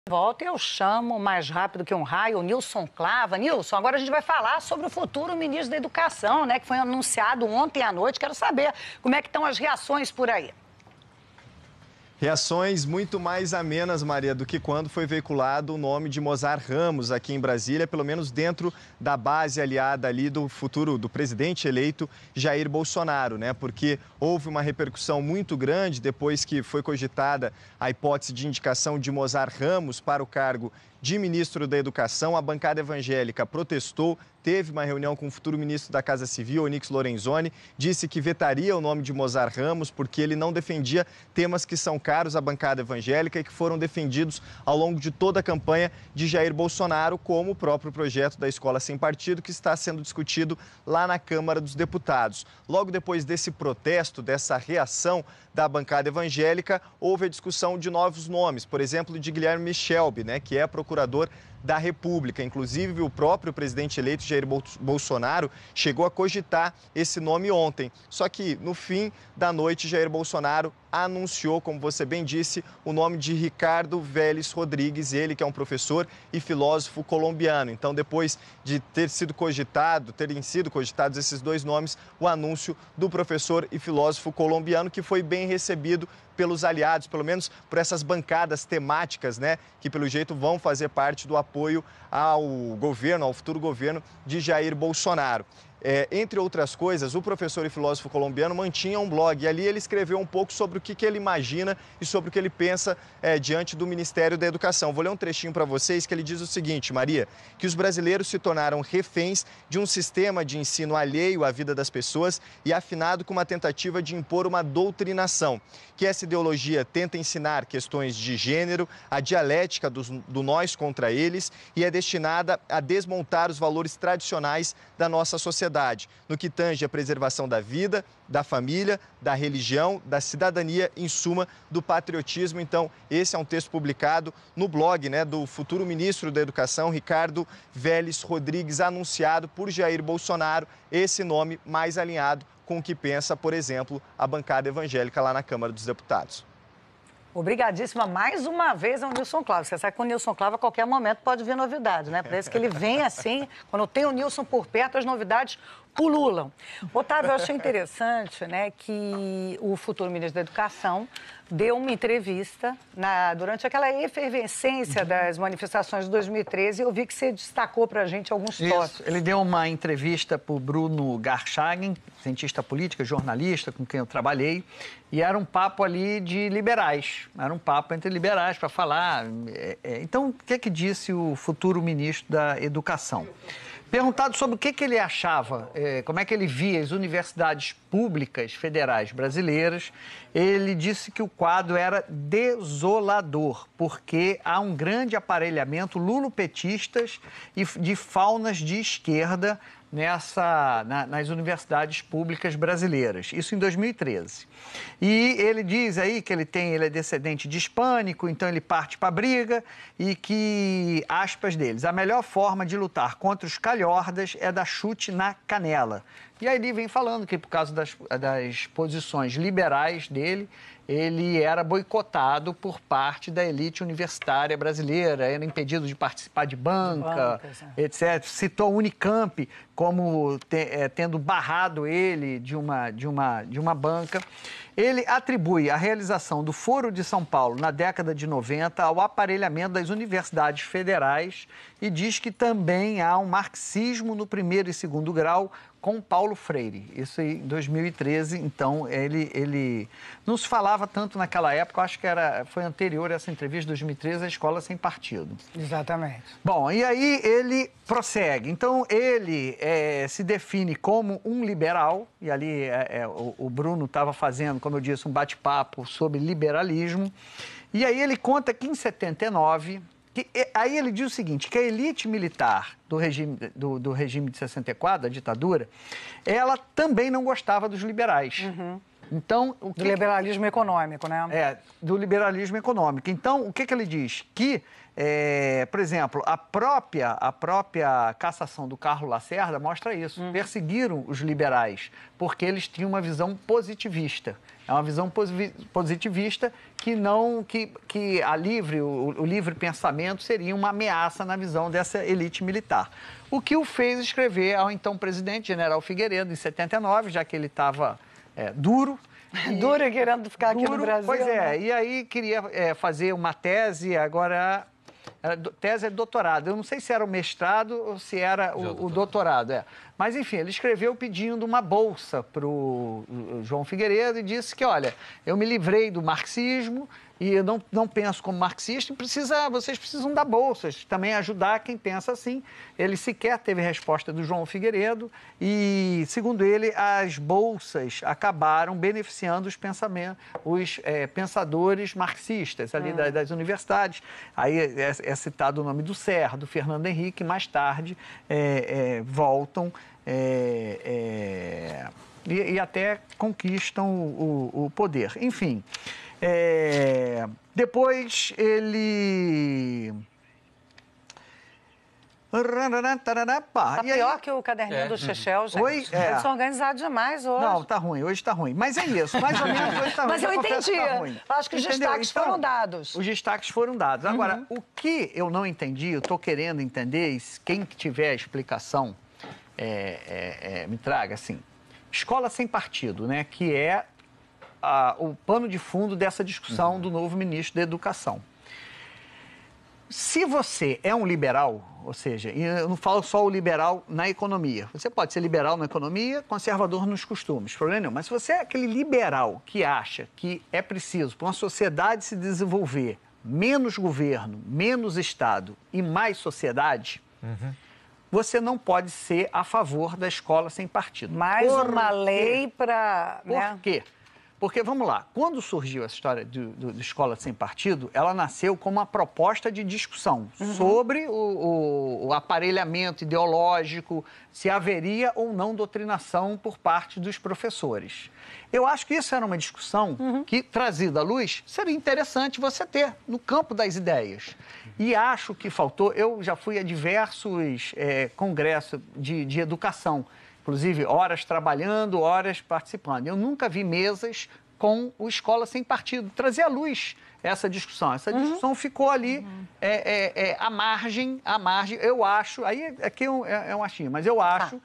Volta e eu chamo mais rápido que um raio o Nilson Clava. Nilson, agora a gente vai falar sobre o futuro ministro da Educação, né? Que foi anunciado ontem à noite. Quero saber como é que estão as reações por aí. Reações muito mais amenas, Maria, do que quando foi veiculado o nome de Mozar Ramos aqui em Brasília, pelo menos dentro da base aliada ali do futuro do presidente eleito Jair Bolsonaro, né? Porque houve uma repercussão muito grande depois que foi cogitada a hipótese de indicação de Mozar Ramos para o cargo de ministro da Educação. A bancada evangélica protestou, teve uma reunião com o futuro ministro da Casa Civil, Onyx Lorenzoni, disse que vetaria o nome de Mozar Ramos porque ele não defendia temas que são caros à bancada evangélica e que foram defendidos ao longo de toda a campanha de Jair Bolsonaro, como o próprio projeto da Escola Sem Partido, que está sendo discutido lá na Câmara dos Deputados. Logo depois desse protesto, dessa reação da bancada evangélica, houve a discussão de novos nomes, por exemplo, de Guilherme Schelby, né, que é procurador da República. Inclusive, o próprio presidente eleito, Jair Bolsonaro, chegou a cogitar esse nome ontem. Só que, no fim da noite, Jair Bolsonaro anunciou, como você bem disse, o nome de Ricardo Vélez Rodrigues, ele que é um professor e filósofo colombiano. Então, depois de terem sido cogitados esses dois nomes, o anúncio do professor e filósofo colombiano, que foi bem recebido pelos aliados, pelo menos por essas bancadas temáticas, né, que pelo jeito vão fazer parte do apoio ao governo, ao futuro governo de Jair Bolsonaro. Entre outras coisas, o professor e filósofo colombiano mantinha um blog e ali ele escreveu um pouco sobre o que ele imagina e sobre o que ele pensa diante do Ministério da Educação. Vou ler um trechinho para vocês que ele diz o seguinte, Maria, que os brasileiros se tornaram reféns de um sistema de ensino alheio à vida das pessoas e afinado com uma tentativa de impor uma doutrinação, que essa ideologia tenta ensinar questões de gênero, a dialética do nós contra eles e é destinada a desmontar os valores tradicionais da nossa sociedade, no que tange a preservação da vida, da família, da religião, da cidadania, em suma, do patriotismo. Então, esse é um texto publicado no blog, né, do futuro ministro da Educação, Ricardo Vélez Rodrigues, anunciado por Jair Bolsonaro, esse nome mais alinhado com o que pensa, por exemplo, a bancada evangélica lá na Câmara dos Deputados. Obrigadíssima mais uma vez ao Nilson Clava. Você sabe que o Nilson Clava a qualquer momento pode vir novidade, né? Parece que ele vem assim, quando tem o Nilson por perto, as novidades pululam. Otávio, eu achei interessante, né, que o futuro ministro da Educação deu uma entrevista durante aquela efervescência das manifestações de 2013 e eu vi que você destacou para a gente alguns tópicos. Ele deu uma entrevista para o Bruno Garchagen, cientista político, jornalista, com quem eu trabalhei, e era um papo ali de liberais, era um papo entre liberais para falar. Então, o que disse o futuro ministro da Educação? Perguntado sobre o que ele achava, como é que ele via as universidades públicas federais brasileiras, ele disse que o quadro era desolador, porque há um grande aparelhamento lulopetistas e de faunas de esquerda nas universidades públicas brasileiras, isso em 2013. E ele diz aí que ele é descendente de hispânico, então ele parte para a briga e que, aspas deles, a melhor forma de lutar contra os calhordas é dar chute na canela. E aí ele vem falando que por causa das posições liberais dele, ele era boicotado por parte da elite universitária brasileira, era impedido de participar de banca, etc. Citou a Unicamp como tendo barrado ele de uma banca. Ele atribui a realização do Foro de São Paulo na década de 90 ao aparelhamento das universidades federais e diz que também há um marxismo no primeiro e segundo grau com Paulo Freire. Isso em 2013, então, ele não se falava tanto naquela época, eu acho que foi anterior a essa entrevista de 2013, a Escola Sem Partido. Exatamente. Bom, e aí ele prossegue. Então, ele se define como um liberal, e ali o Bruno estava fazendo, como eu disse, um bate-papo sobre liberalismo, e aí ele conta que em 79... Aí ele diz o seguinte, que a elite militar do regime de 64, da ditadura, ela também não gostava dos liberais. Então, do liberalismo econômico, né? Do liberalismo econômico. Então, o que ele diz? Que, por exemplo, a própria cassação do Carlos Lacerda mostra isso. Perseguiram os liberais, porque eles tinham uma visão positivista. É uma visão positivista que o livre pensamento seria uma ameaça na visão dessa elite militar. O que o fez escrever ao então presidente, general Figueiredo, em 79, já que ele estava duro. Duro e querendo ficar aqui no Brasil. Pois é, né? E aí queria fazer uma tese, agora... Tese é doutorado. Eu não sei se era o mestrado ou se era o doutorado. Mas, enfim, ele escreveu pedindo uma bolsa para o João Figueiredo e disse que, olha, eu me livrei do marxismo e eu não penso como marxista e vocês precisam dar bolsas, também ajudar quem pensa assim. Ele sequer teve resposta do João Figueiredo e, segundo ele, as bolsas acabaram beneficiando os pensadores marxistas ali das universidades. Aí é citado o nome do Serra, do Fernando Henrique, mais tarde voltam e até conquistam o poder. Enfim, depois ele... Tá pior que o caderninho do Chechel, gente. Eles são organizados demais hoje. Não, tá ruim, hoje tá ruim. Mas é isso, mais ou menos hoje tá ruim. Mas eu entendi. Acho que os destaques foram dados. Os destaques foram dados. Agora, o que eu não entendi, eu tô querendo entender, e quem tiver a explicação, me traga, assim, escola sem partido, né, que é o pano de fundo dessa discussão do novo ministro da Educação. Se você é um liberal, ou seja, e eu não falo só o liberal na economia, você pode ser liberal na economia, conservador nos costumes, problema nenhum. Mas se você é aquele liberal que acha que é preciso para uma sociedade se desenvolver menos governo, menos Estado e mais sociedade, você não pode ser a favor da escola sem partido. Mais uma lei para... Por quê? Porque, vamos lá, quando surgiu essa história de escola sem partido, ela nasceu como uma proposta de discussão sobre o aparelhamento ideológico, se haveria ou não doutrinação por parte dos professores. Eu acho que isso era uma discussão que, trazida à luz, seria interessante você ter no campo das ideias. E acho que faltou, eu já fui a diversos congressos de educação, inclusive horas trabalhando, horas participando. Eu nunca vi mesas com o Escola Sem Partido. Trazer à luz essa discussão. Essa discussão ficou ali à margem. Eu acho, aí aqui é um achismo, mas eu acho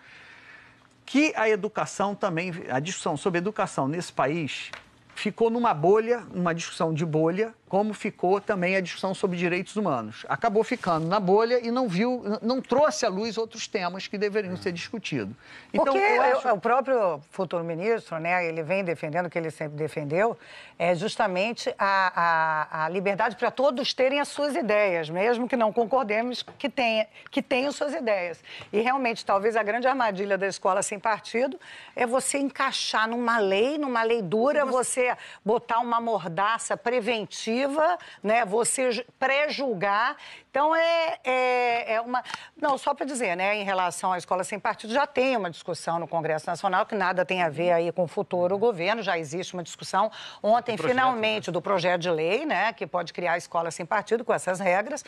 que a educação também, a discussão sobre educação nesse país ficou numa bolha, numa discussão de bolha, como ficou também a discussão sobre direitos humanos. Acabou ficando na bolha e não trouxe à luz outros temas que deveriam ser discutidos. Então, porque o próprio futuro ministro, né, ele vem defendendo, o que ele sempre defendeu, é justamente a liberdade para todos terem as suas ideias, mesmo que não concordemos, que tenham suas ideias. E realmente, talvez a grande armadilha da escola sem partido é você encaixar numa lei dura, você botar uma mordaça preventiva, né? Você pré-julgar. Então, uma... Não, só para dizer, né? Em relação à escola sem partido, já tem uma discussão no Congresso Nacional, que nada tem a ver aí com o futuro governo, já existe uma discussão ontem, finalmente, do projeto de lei, né? Que pode criar a escola sem partido com essas regras.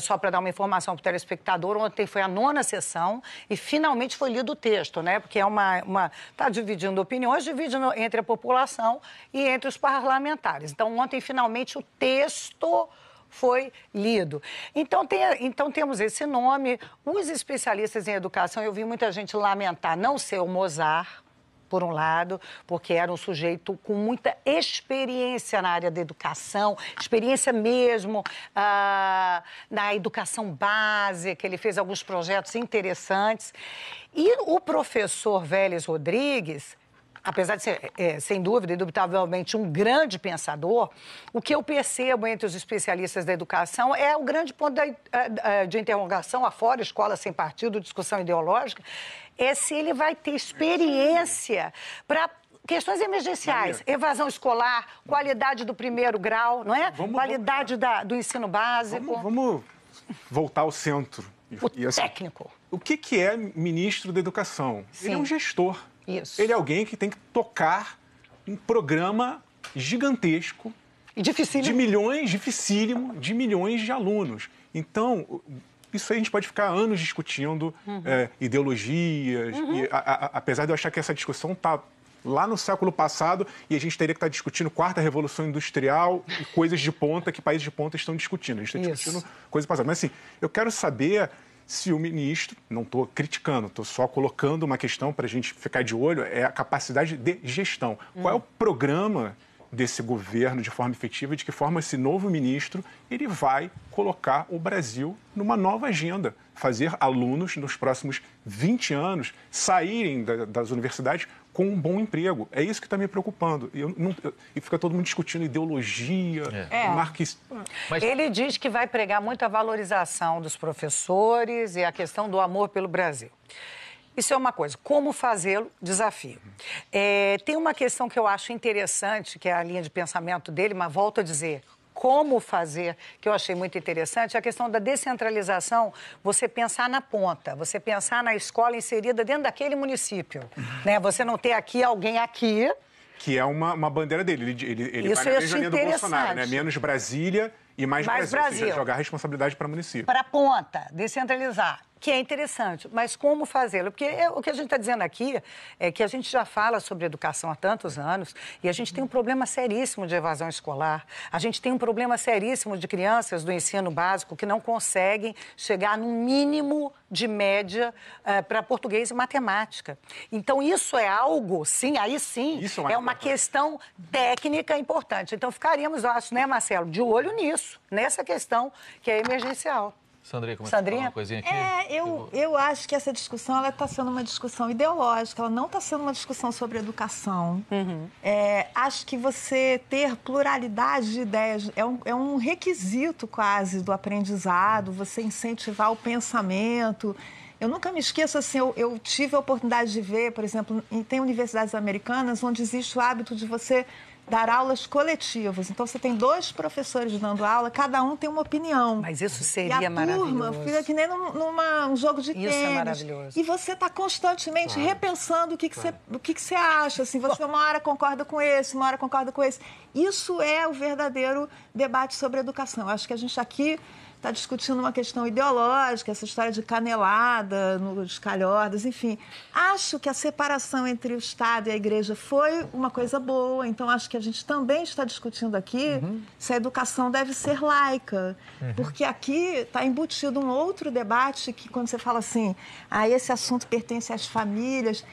Só para dar uma informação para o telespectador, ontem foi a 9ª sessão e finalmente foi lido o texto, né? Porque está dividindo opiniões, dividindo entre a população e entre os parlamentares. Então, ontem, finalmente, o texto foi lido. Então temos esse nome. Os especialistas em educação, eu vi muita gente lamentar não ser o Mozart, por um lado, porque era um sujeito com muita experiência na área da educação, experiência mesmo na educação básica, ele fez alguns projetos interessantes. E o professor Vélez Rodrigues, apesar de ser, sem dúvida, indubitavelmente, um grande pensador, o que eu percebo entre os especialistas da educação é o grande ponto de interrogação, afora escola sem partido, discussão ideológica, é se ele vai ter experiência para questões emergenciais, evasão escolar, qualidade do primeiro grau, não é? Qualidade do ensino básico. Vamos voltar ao centro. Técnico. O que é ministro da Educação? Sim. Ele é um gestor. Isso. Ele é alguém que tem que tocar um programa gigantesco E dificílimo. de milhões, dificílimo, de milhões de alunos. Então, isso aí a gente pode ficar anos discutindo ideologias, e, apesar de eu achar que essa discussão está lá no século passado e a gente teria que estar discutindo quarta revolução industrial e coisas de ponta que países de ponta estão discutindo. A gente está discutindo coisas passadas. Mas, assim, eu quero saber se o ministro, não estou criticando, estou só colocando uma questão para a gente ficar de olho, é a capacidade de gestão. Qual é o programa desse governo de forma efetiva, de que forma esse novo ministro ele vai colocar o Brasil numa nova agenda, fazer alunos nos próximos 20 anos saírem das universidades com um bom emprego. É isso que está me preocupando. E fica todo mundo discutindo ideologia, marxismo. Mas... Ele diz que vai pregar muito a valorização dos professores e a questão do amor pelo Brasil. Isso é uma coisa. Como fazê-lo? Desafio. Tem uma questão que eu acho interessante, que é a linha de pensamento dele, mas volto a dizer, como fazer, que eu achei muito interessante, é a questão da descentralização, você pensar na ponta, você pensar na escola inserida dentro daquele município, né? Você não ter aqui alguém aqui... Que é uma bandeira dele. Ele Isso vai na mesma linha do interessante. Bolsonaro, né? Menos Brasília e mais Brasil. Ou seja, jogar a responsabilidade para o município. Para a ponta, descentralizar. Que é interessante, mas como fazê-lo? Porque o que a gente está dizendo aqui é que a gente já fala sobre educação há tantos anos e a gente tem um problema seríssimo de evasão escolar, a gente tem um problema seríssimo de crianças do ensino básico que não conseguem chegar num mínimo de média para português e matemática. Então, isso é algo, sim, aí sim, é uma questão técnica importante. Então, ficaríamos, eu acho, né, Marcelo, de olho nisso, nessa questão que é emergencial. Sandrinha, como é que você fala uma coisinha aqui? Eu acho que essa discussão está sendo uma discussão ideológica, ela não está sendo uma discussão sobre educação. Acho que você ter pluralidade de ideias é um requisito quase do aprendizado, você incentivar o pensamento. Eu nunca me esqueço, assim, eu tive a oportunidade de ver, por exemplo, tem universidades americanas onde existe o hábito de você dar aulas coletivas. Então, você tem 2 professores dando aula, cada um tem uma opinião. Mas isso seria maravilhoso. E a turma fica que nem num jogo de tênis. Isso é maravilhoso. E você está constantemente repensando o que você acha. Assim, você uma hora concorda com esse, uma hora concorda com esse. Isso é o verdadeiro debate sobre educação. Acho que a gente aqui está discutindo uma questão ideológica, essa história de canelada, nos calhordas, enfim. Acho que a separação entre o Estado e a Igreja foi uma coisa boa, então acho que a gente também está discutindo aqui se a educação deve ser laica, porque aqui está embutido um outro debate que, quando você fala assim, esse assunto pertence às famílias...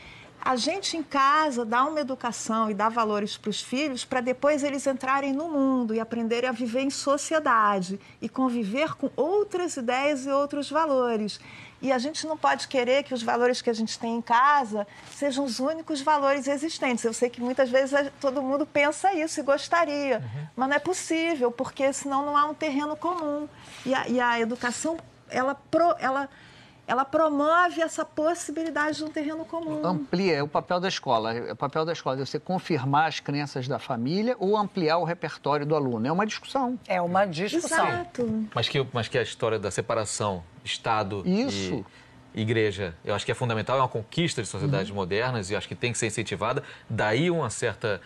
A gente em casa dá uma educação e dá valores para os filhos para depois eles entrarem no mundo e aprenderem a viver em sociedade e conviver com outras ideias e outros valores. E a gente não pode querer que os valores que a gente tem em casa sejam os únicos valores existentes. Eu sei que muitas vezes todo mundo pensa isso e gostaria, mas não é possível, porque senão não há um terreno comum. E a educação, ela promove essa possibilidade de um terreno comum. Amplia, é o papel da escola. É o papel da escola é você confirmar as crenças da família ou ampliar o repertório do aluno. É uma discussão. É uma discussão. Exato. Mas que a história da separação Estado e Igreja, eu acho que é fundamental, é uma conquista de sociedades modernas e acho que tem que ser incentivada. Daí uma certa...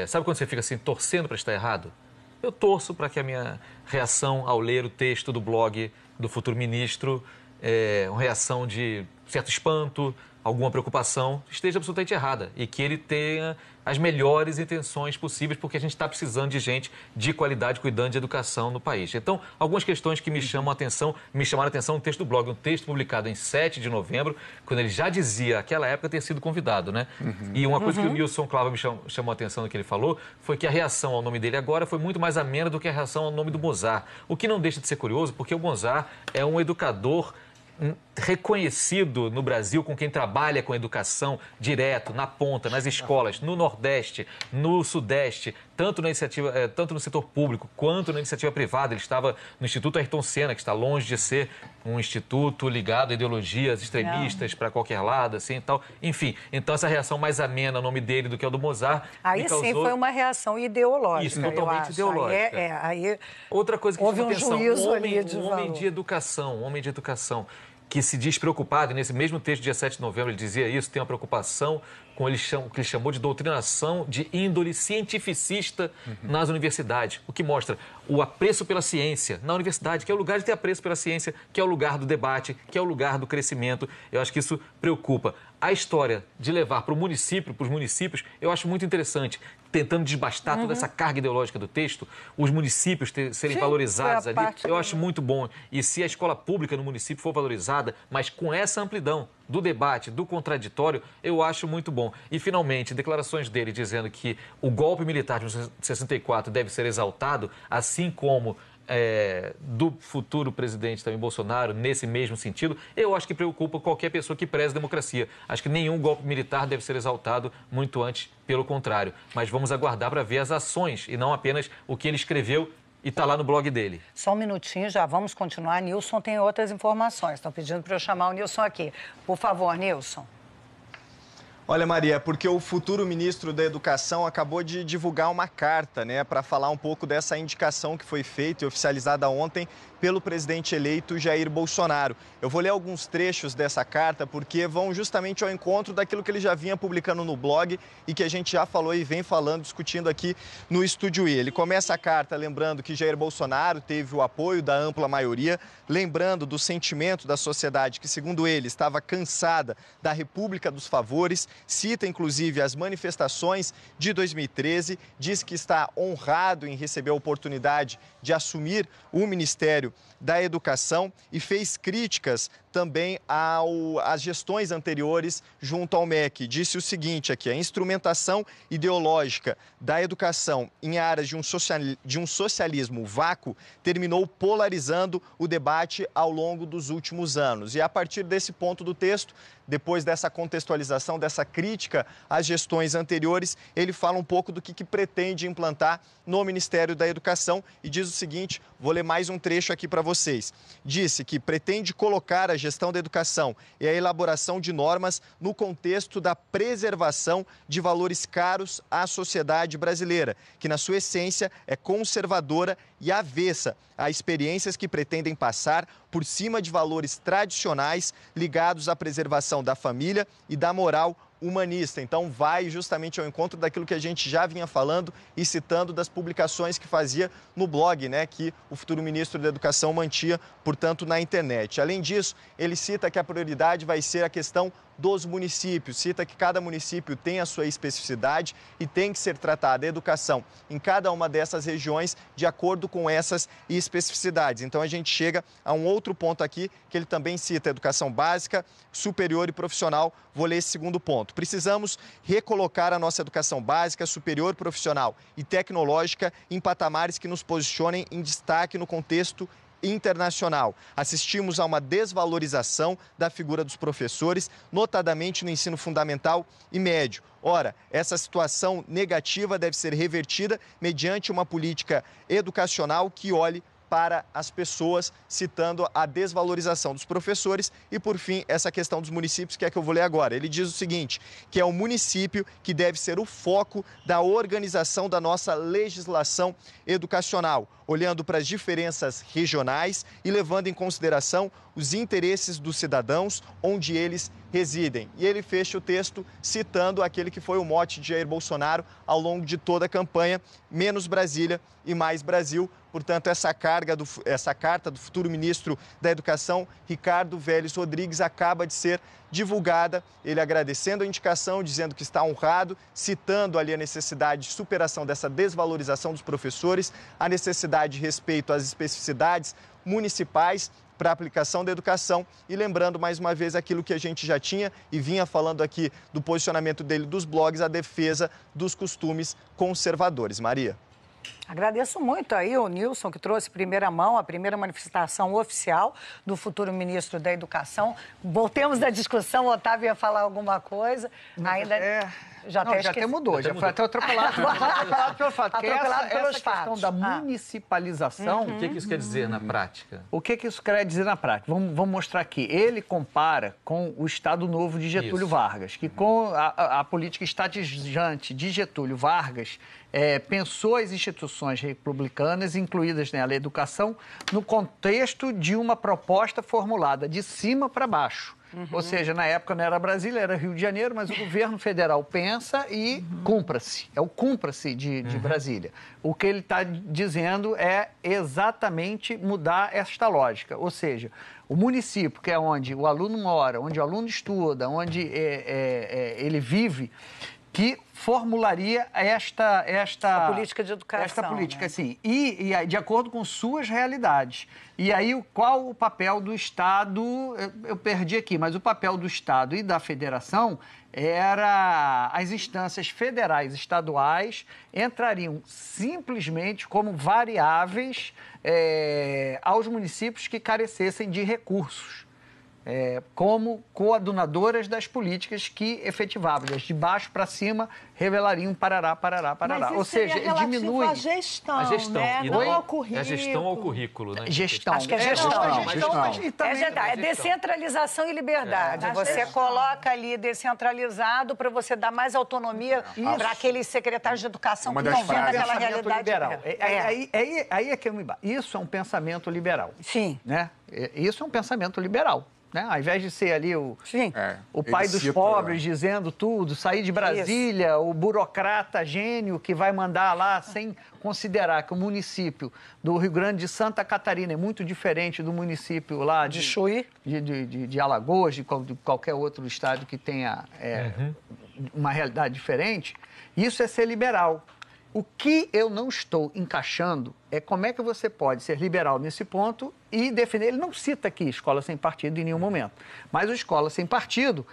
sabe quando você fica assim, torcendo para estar errado? Eu torço para que a minha reação ao ler o texto do blog do futuro ministro... uma reação de certo espanto, alguma preocupação, esteja absolutamente errada e que ele tenha as melhores intenções possíveis, porque a gente está precisando de gente de qualidade cuidando de educação no país. Então, algumas questões que me chamaram a atenção no texto do blog, um texto publicado em 7 de novembro, quando ele já dizia, naquela época, ter sido convidado, né? E uma coisa que o Nilson Clava me chamou a atenção no que ele falou, foi que a reação ao nome dele agora foi muito mais amena do que a reação ao nome do Mozart. O que não deixa de ser curioso, porque o Mozart é um educador reconhecido no Brasil com quem trabalha com educação direto, na ponta, nas escolas, no Nordeste, no Sudeste, tanto no setor público quanto na iniciativa privada. Ele estava no Instituto Ayrton Senna, que está longe de ser um instituto ligado a ideologias extremistas para qualquer lado, assim e tal. Enfim, então essa reação mais amena, o nome dele, do que o do Mozart... Aí causou... sim foi uma reação ideológica. Isso, totalmente ideológica. Aí outra coisa que houve chama atenção, juízo um ali de homem de educação, que se diz preocupado, e nesse mesmo texto, dia 7 de novembro, ele dizia isso, tem uma preocupação com o que ele chamou de doutrinação de índole cientificista nas universidades, o que mostra o apreço pela ciência na universidade, que é o lugar de ter apreço pela ciência, que é o lugar do debate, que é o lugar do crescimento. Eu acho que isso preocupa. A história de levar para o município, para os municípios, eu acho muito interessante, tentando desbastar toda essa carga ideológica do texto, os municípios serem valorizados ali, eu acho muito bom. E se a escola pública no município for valorizada, mas com essa amplidão do debate, do contraditório, eu acho muito bom. E, finalmente, declarações dele dizendo que o golpe militar de 64 deve ser exaltado, assim como do futuro presidente também Bolsonaro, nesse mesmo sentido, eu acho que preocupa qualquer pessoa que preze a democracia. Acho que nenhum golpe militar deve ser exaltado, muito antes, pelo contrário. Mas vamos aguardar para ver as ações e não apenas o que ele escreveu e está lá no blog dele. Só um minutinho, já vamos continuar. Nilson tem outras informações. Estão pedindo para eu chamar o Nilson aqui. Por favor, Nilson. Olha, Maria, porque o futuro ministro da Educação acabou de divulgar uma carta, né, para falar um pouco dessa indicação que foi feita e oficializada ontem pelo presidente eleito Jair Bolsonaro. Eu vou ler alguns trechos dessa carta porque vão justamente ao encontro daquilo que ele já vinha publicando no blog e que a gente já falou e vem falando, discutindo aqui no Estúdio I. Ele começa a carta lembrando que Jair Bolsonaro teve o apoio da ampla maioria, lembrando do sentimento da sociedade que, segundo ele, estava cansada da República dos Favores, cita inclusive as manifestações de 2013, diz que está honrado em receber a oportunidade de assumir o Ministério da Educação e fez críticas também às gestões anteriores junto ao MEC. Disse o seguinte aqui: a instrumentação ideológica da educação em áreas de um socialismo vácuo terminou polarizando o debate ao longo dos últimos anos. E a partir desse ponto do texto, depois dessa contextualização, dessa crítica às gestões anteriores, ele fala um pouco do que pretende implantar no Ministério da Educação e diz o seguinte, vou ler mais um trecho aqui para vocês. Disse que pretende colocar a gestão da educação e a elaboração de normas no contexto da preservação de valores caros à sociedade brasileira, que na sua essência é conservadora e avessa a experiências que pretendem passar por cima de valores tradicionais ligados à preservação da família e da moral humanista. Então, vai justamente ao encontro daquilo que a gente já vinha falando e citando das publicações que fazia no blog, né, que o futuro ministro da Educação mantinha, portanto, na internet. Além disso, ele cita que a prioridade vai ser a questão dos municípios, cita que cada município tem a sua especificidade e tem que ser tratada a educação em cada uma dessas regiões de acordo com essas especificidades. Então, a gente chega a um outro ponto aqui, que ele também cita educação básica, superior e profissional. Vou ler esse segundo ponto. Precisamos recolocar a nossa educação básica, superior, profissional e tecnológica em patamares que nos posicionem em destaque no contexto internacional. Assistimos a uma desvalorização da figura dos professores, notadamente no ensino fundamental e médio. Ora, essa situação negativa deve ser revertida mediante uma política educacional que olhe para as pessoas, citando a desvalorização dos professores e, por fim, essa questão dos municípios, que é que eu vou ler agora. Ele diz o seguinte, que é o município que deve ser o foco da organização da nossa legislação educacional, olhando para as diferenças regionais e levando em consideração os interesses dos cidadãos onde eles residem. E ele fecha o texto citando aquele que foi o mote de Jair Bolsonaro ao longo de toda a campanha, menos Brasília e mais Brasil. Portanto, essa carta do futuro ministro da Educação, Ricardo Vélez Rodrigues, acaba de ser divulgada. Ele agradecendo a indicação, dizendo que está honrado, citando ali a necessidade de superação dessa desvalorização dos professores, a necessidade de respeito às especificidades municipais para a aplicação da educação e lembrando mais uma vez aquilo que a gente já tinha e vinha falando aqui do posicionamento dele dos blogs, a defesa dos costumes conservadores. Maria. Agradeço muito aí o Nilson, que trouxe primeira mão, a primeira manifestação oficial do futuro ministro da Educação. Voltemos da discussão, o Otávio ia falar alguma coisa. Já até mudou, já foi até atropelado. Atropelado pelo fato. Atropelado pelos essa questão fatos. da municipalização... O que isso quer dizer na prática? O que isso quer dizer na prática? Vamos mostrar aqui. Ele compara com o Estado Novo de Getúlio Vargas, que com a política estatizante de Getúlio Vargas pensou as instituições republicanas, incluídas nela a educação, no contexto de uma proposta formulada de cima para baixo. Ou seja, na época não era Brasília, era Rio de Janeiro, mas o governo federal pensa e cumpra-se. É o cumpra-se de Brasília. O que ele está dizendo é exatamente mudar esta lógica. Ou seja, o município, que é onde o aluno mora, onde o aluno estuda, onde ele vive, que formularia esta política de educação. Esta política, sim. E de acordo com suas realidades. E aí, qual o papel do Estado? Eu perdi aqui, mas o papel do Estado e da Federação era as instâncias federais e estaduais entrariam simplesmente como variáveis aos municípios que carecessem de recursos. Como coadunadoras das políticas que efetivavam. De baixo para cima, revelariam parará. Mas Ou seja, diminui a gestão, né? E não é ao currículo. É gestão ao currículo, né? Gestão. Acho que é gestão. É descentralização e liberdade. Você coloca ali descentralizado para você dar mais autonomia para aqueles secretários de educação que não vêm daquela realidade. Liberal. Aí é que eu me bato. Isso é um pensamento liberal. Sim. Né? Isso é um pensamento liberal. Né? Ao invés de ser ali o pai dos cita, pobres dizendo tudo, sair de Brasília, o burocrata gênio que vai mandar lá sem considerar que o município do Rio Grande de Santa Catarina é muito diferente do município lá de Chuí, de Alagoas, de qualquer outro estado que tenha uma realidade diferente. Isso é ser liberal. O que eu não estou encaixando é como é que você pode ser liberal nesse ponto e defender. Ele não cita aqui escola sem partido em nenhum momento, mas o escola sem partido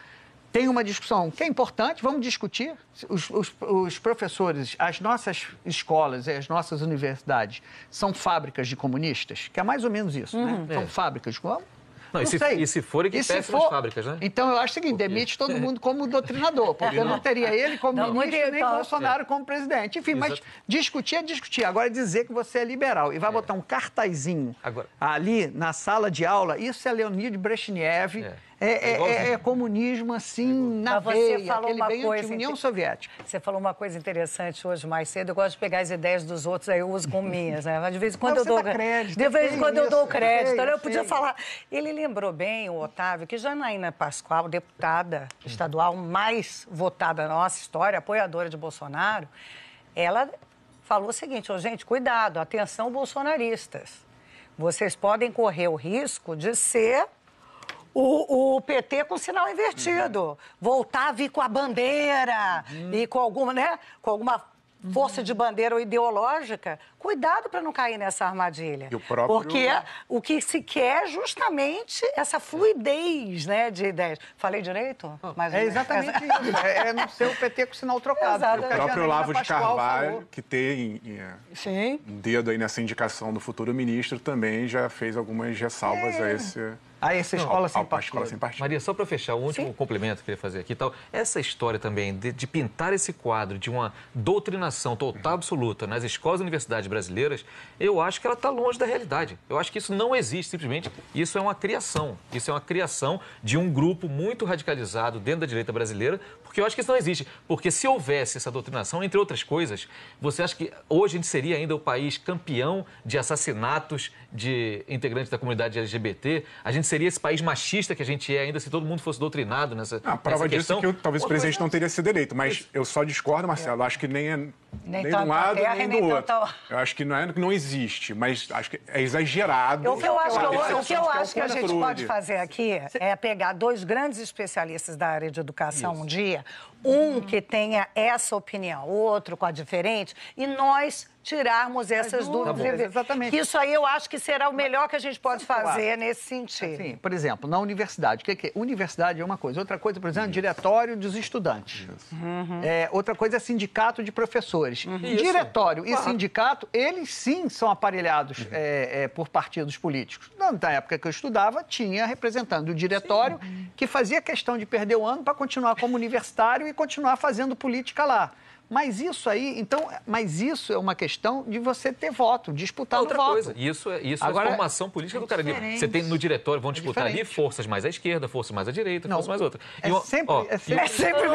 tem uma discussão que é importante, vamos discutir. Os professores, as nossas escolas e as nossas universidades são fábricas de comunistas, que é mais ou menos isso, né? São fábricas de comunistas. Não, e se forem que péssimas fábricas, né? Então, eu acho o seguinte, demite todo mundo como doutrinador, porque não teria ele como ministro, nem Bolsonaro como presidente. Enfim, mas discutir é discutir. Agora, dizer que você é liberal e vai botar um cartazinho ali na sala de aula, isso é Leonid Brezhnev, é comunismo, assim, na veia, aquele bem antigo, União Soviética. Você falou uma coisa interessante hoje, mais cedo. Eu gosto de pegar as ideias dos outros, aí eu uso como minhas, né? Mas de vez em quando eu dou crédito. De vez em quando eu dou crédito. Eu podia falar. Ele lembrou bem, o Otávio, que Janaína Pascoal, deputada estadual mais votada na nossa história, apoiadora de Bolsonaro, ela falou o seguinte: gente, cuidado, atenção bolsonaristas. Vocês podem correr o risco de ser o PT com sinal invertido. Voltar a vir com a bandeira e com alguma, né? Com alguma força de bandeira ou ideológica. Cuidado para não cair nessa armadilha. Porque o que se quer é justamente essa fluidez, né, de ideias. Falei direito? Exatamente isso. É não ser o PT com sinal trocado. O próprio Olavo de Carvalho, que tem um dedo aí nessa indicação do futuro ministro, também já fez algumas ressalvas a esse... essa escola sem partido. Maria, só para fechar, um último complemento que eu queria fazer aqui. Essa história também de pintar esse quadro de uma doutrinação total absoluta nas escolas e universidades brasileiras, eu acho que ela está longe da realidade. Eu acho que isso não existe, simplesmente. Isso é uma criação. Isso é uma criação de um grupo muito radicalizado dentro da direita brasileira, porque eu acho que isso não existe. Porque se houvesse essa doutrinação, entre outras coisas, você acha que hoje a gente seria ainda o país campeão de assassinatos de integrantes da comunidade LGBT? A gente seria esse país machista que a gente é ainda se todo mundo fosse doutrinado nessa questão? A prova disso é que talvez o presidente não teria sido eleito, mas eu só discordo, Marcelo, acho que nem de um lado nem do outro. Eu acho que não existe, mas acho que é exagerado. O que eu acho que a gente pode fazer aqui é pegar dois grandes especialistas da área de educação um dia, um que tenha essa opinião, outro com a diferente, e nós tirarmos essas dúvidas. Exatamente. Isso aí eu acho que será o melhor que a gente pode fazer nesse sentido. Assim, por exemplo, na universidade, o que é? Universidade é uma coisa. Outra coisa, por exemplo, diretório dos estudantes. Outra coisa é sindicato de professores. Diretório e sindicato, eles sim são aparelhados por partidos políticos. Na época que eu estudava, tinha representante do diretório que fazia questão de perder o ano para continuar como universitário e continuar fazendo política lá. Mas isso aí, então, isso é uma questão de você ter voto, disputar outra voto. coisa. Isso agora, é a formação política do cara. Você tem no diretório, vão disputar ali forças mais à esquerda, forças mais à direita, forças mais à outra. Sempre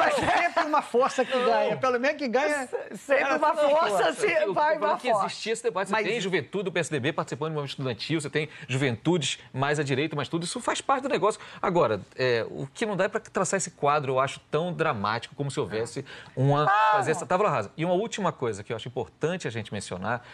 uma força que ganha. Pelo menos que ganha. Sempre uma força, vai uma força. Existia esse debate. Você tem juventude do PSDB participando do movimento estudantil, você tem juventudes mais à direita, mas tudo isso faz parte do negócio. Agora, o que não dá é para traçar esse quadro, eu acho, tão dramático, como se houvesse fazer essa tábula rasa. E uma última coisa que eu acho importante a gente mencionar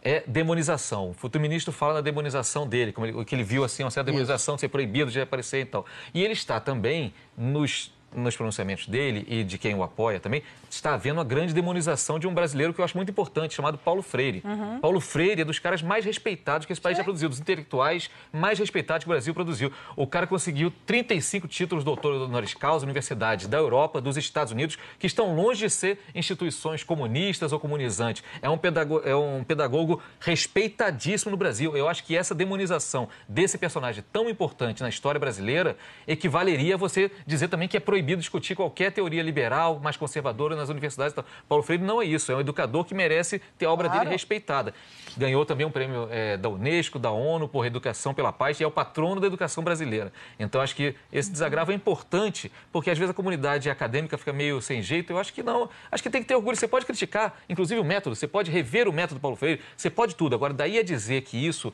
é demonização. O futuro ministro fala da demonização dele, como que ele viu assim, uma certa demonização de ser proibido de aparecer e tal. E ele está também nos pronunciamentos dele e de quem o apoia também, está havendo uma grande demonização de um brasileiro que eu acho muito importante, chamado Paulo Freire. Paulo Freire é dos caras mais respeitados que esse país já produziu, dos intelectuais mais respeitados que o Brasil produziu. O cara conseguiu 35 títulos de doutor honoris causa, universidades da Europa, dos Estados Unidos, que estão longe de ser instituições comunistas ou comunizantes. É um pedagogo respeitadíssimo no Brasil. Eu acho que essa demonização desse personagem tão importante na história brasileira equivaleria a você dizer também que é proibido discutir qualquer teoria liberal, mais conservadora nas universidades. Paulo Freire não é isso, é um educador que merece ter a obra dele respeitada. Ganhou também um prêmio da Unesco, da ONU, por Educação pela Paz, e é o patrono da educação brasileira. Então, acho que esse desagravo é importante, porque às vezes a comunidade acadêmica fica meio sem jeito. Eu acho que não. Acho que tem que ter orgulho. Você pode criticar, inclusive, o método, você pode rever o método do Paulo Freire, você pode tudo. Agora, daí a dizer que isso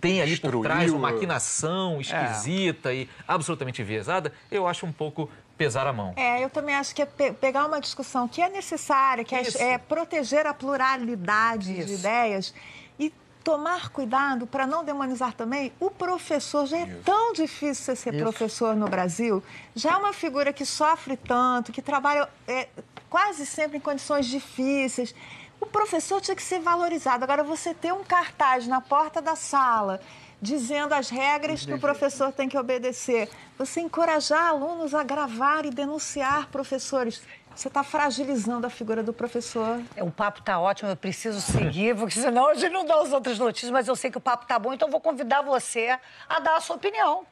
tem ali por trás uma maquinação esquisita e absolutamente enviesada, eu acho um pouco pesar a mão. Eu também acho que é pegar uma discussão que é necessária, que é proteger a pluralidade de ideias e tomar cuidado para não demonizar também o professor. Já é tão difícil ser professor no Brasil, já é uma figura que sofre tanto, que trabalha quase sempre em condições difíceis. O professor tinha que ser valorizado. Agora, você ter um cartaz na porta da sala dizendo as regras que o professor tem que obedecer, você encorajar alunos a gravar e denunciar professores, você está fragilizando a figura do professor. O papo está ótimo, eu preciso seguir, porque senão a gente não dá as outras notícias, mas eu sei que o papo está bom, então eu vou convidar você a dar a sua opinião.